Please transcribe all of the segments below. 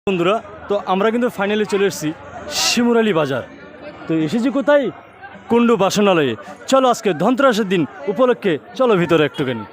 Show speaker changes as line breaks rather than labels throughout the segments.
বন্ধুরা, তো আমরা কিন্তু ফাইনালি চলে এসেছি শিমুরালী বাজার। তো এসেছি কোথায়? কুন্ডু বাসনালয়ে। চলো আজকে ধনতেরাসের দিন উপলক্ষে চলো ভিতরে একটুখানি।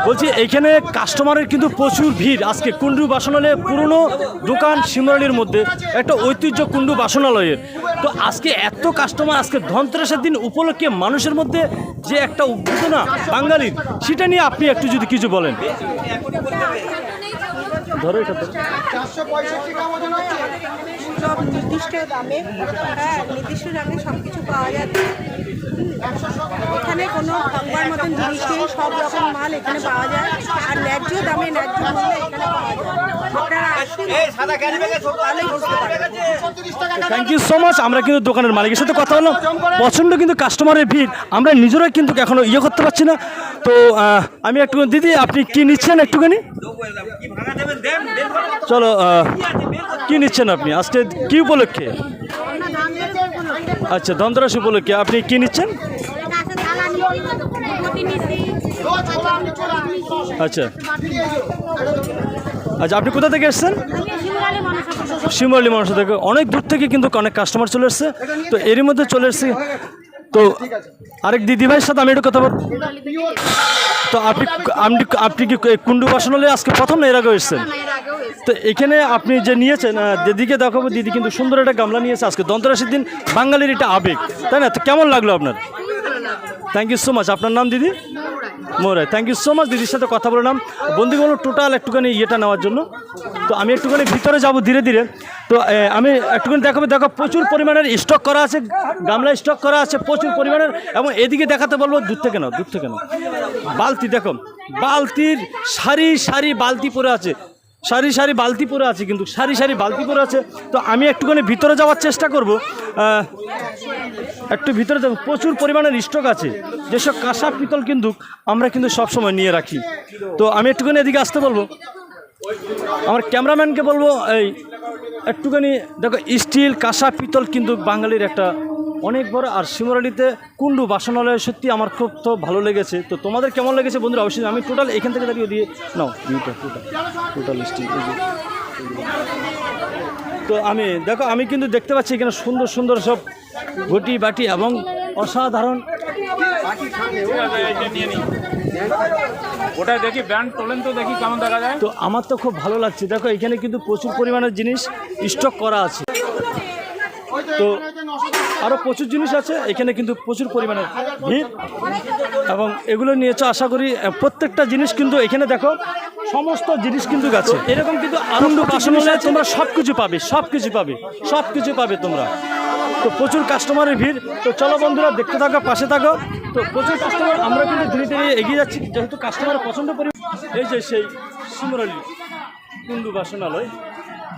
বলছি এইখানে কাস্টমারের কিন্তু প্রচুর ভিড় আজকে কুন্ডু বাসনালয়ে। পুরনো দোকান শিমুরালীর মধ্যে একটা ঐতিহ্য কুন্ডু বাসনালয়ের। তো আজকে এত কাস্টমার, আজকে ধনতেরাসের দিন উপলক্ষে মানুষের মধ্যে যে একটা উদ্দীপনা বাঙালির, সেটা নিয়ে আপনি একটু যদি কিছু বলেন। ধরো এটা তো
সব নির্দিষ্ট দামে, নির্দিষ্ট দামে সব কিছু পাওয়া যাচ্ছে। এখানে কোনো ভাঙবার মতন জিনিস নেই, সব রকম মাল এখানে পাওয়া যায়। আর ন্যায্য দামে ন্যায্য মূল্যে এখানে পাওয়া যায়। আপনারা আসুন, তাহলেই বুঝতে পারবেন।
Thank you so much. আমরা কিন্তু দোকানের মালিকের সাথে কথা বললাম, প্রচণ্ড কিন্তু কাস্টমারের ভিড়, আমরা নিজেরাই কিন্তু এখনও করতে পারছি না। তো আমি একটু, দিদি আপনি কি নিচ্ছেন একটুখানি? চলো, কি নিচ্ছেন আপনি আজকে কি উপলক্ষে? আচ্ছা, ধনতেরাস উপলক্ষে আপনি কি নিচ্ছেন? আচ্ছা আচ্ছা, আপনি কোথা থেকে এসছেন? শিমুরালী মানুষ থেকে। অনেক দূর থেকে কিন্তু অনেক কাস্টমার চলে এসছে। তো এরই মধ্যে চলে এসছি। তো আরেক দিদিভাইয়ের সাথে আমি একটু কথা বল। তো আপনি কি কুন্ডু বাসনালয়ে আজকে প্রথম না এর আগেও এসছেন? তো এখানে আপনি যে নিয়েছেন, দিদিকে দেখাবো। দিদি কিন্তু সুন্দর একটা গামলা নিয়েছে আজকে ধনতেরাসের দিন, বাঙালির এটা আবেগ, তাই না? তো কেমন লাগলো আপনার? Thank you so much. আপনার নাম দিদি? Morai. Thank you so much. দিদির সাথে কথা বললাম, বন্ধু বললো টোটাল একটুখানি ইয়েটা নেওয়ার জন্য। তো আমি একটুখানি ভিতরে যাব ধীরে ধীরে। তো আমি একটুখানি দেখো প্রচুর পরিমাণের স্টক করা আছে, গামলা স্টক করা আছে প্রচুর পরিমাণের। এবং এদিকে দেখাতে বলবো, দূর থেকে নাও। বালতি দেখো, বালতির সারি সারি বালতি পরে আছে, সারি সারি বালতি পরে আছে, কিন্তু সারি সারি বালতি পরে আছে। তো আমি একটুখানি ভিতরে যাওয়ার চেষ্টা করব। একটু ভিতরে যাবো, প্রচুর পরিমাণের স্টক আছে, যেসব কাঁসা পিতল কিন্তু আমরা কিন্তু সবসময় নিয়ে রাখি। তো আমি একটুখানি এদিকে আসতে বলবো, আমার ক্যামেরাম্যানকে বলবো এই একটুখানি দেখো, স্টিল কাঁসা পিতল কিন্তু বাঙালির একটা অনেক বড়। আর শিমুরালীতে কুন্ডু বাসনালয় সত্যি আমার খুব তো ভালো লেগেছে। তো তোমাদের কেমন লেগেছে বন্ধুরা অবশ্যই। আমি টোটাল এখান থেকে দাঁড়িয়ে দিয়ে নাও টোটাল স্টিল। তো আমি দেখো, আমি কিন্তু দেখতে পাচ্ছি এখানে সুন্দর সুন্দর সব ঘটি বাটি এবং অসাধারণ।
ওটা দেখি ব্র্যান্ড তোলেন তো, দেখি কেমন দেখা যায়।
তো আমার তো খুব ভালো লাগছে। দেখো এখানে কিন্তু প্রচুর পরিমাণের জিনিস স্টক করা আছে। তো আরও প্রচুর জিনিস আছে এখানে, কিন্তু প্রচুর পরিমাণে ভিড়। এবং এগুলো নিয়েছো আশা করি প্রত্যেকটা জিনিস কিন্তু এখানে দেখো, সমস্ত জিনিস কিন্তু গেছে এরকম। কিন্তু আনন্দ বাসনালয়ে তোমরা সব কিছু পাবে তোমরা। তো প্রচুর কাস্টমারের ভিড়। তো চলো বন্ধুরা, দেখতে থাকো, পাশে থাকো। তো প্রচুর কাস্টমার, আমরা কিন্তু ধীরে ধীরে এগিয়ে যাচ্ছি, যেহেতু কাস্টমার পছন্দ করি। এই যে সেই শিমুরালী কুন্ডু বাসনালয়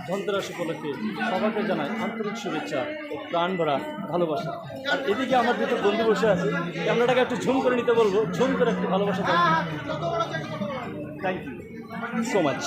ধনতেরাস উপলক্ষে সবাইকে জানাই আন্তরিক শুভেচ্ছা ও প্রাণ ভরা ভালোবাসা। আর এদিকে আমার দুটো বন্ধু বসে আছে, ক্যামেরাটাকে একটু ঝুম করে নিতে বলবো, ঝুম করে একটু ভালোবাসা দেবো। Thank you so much.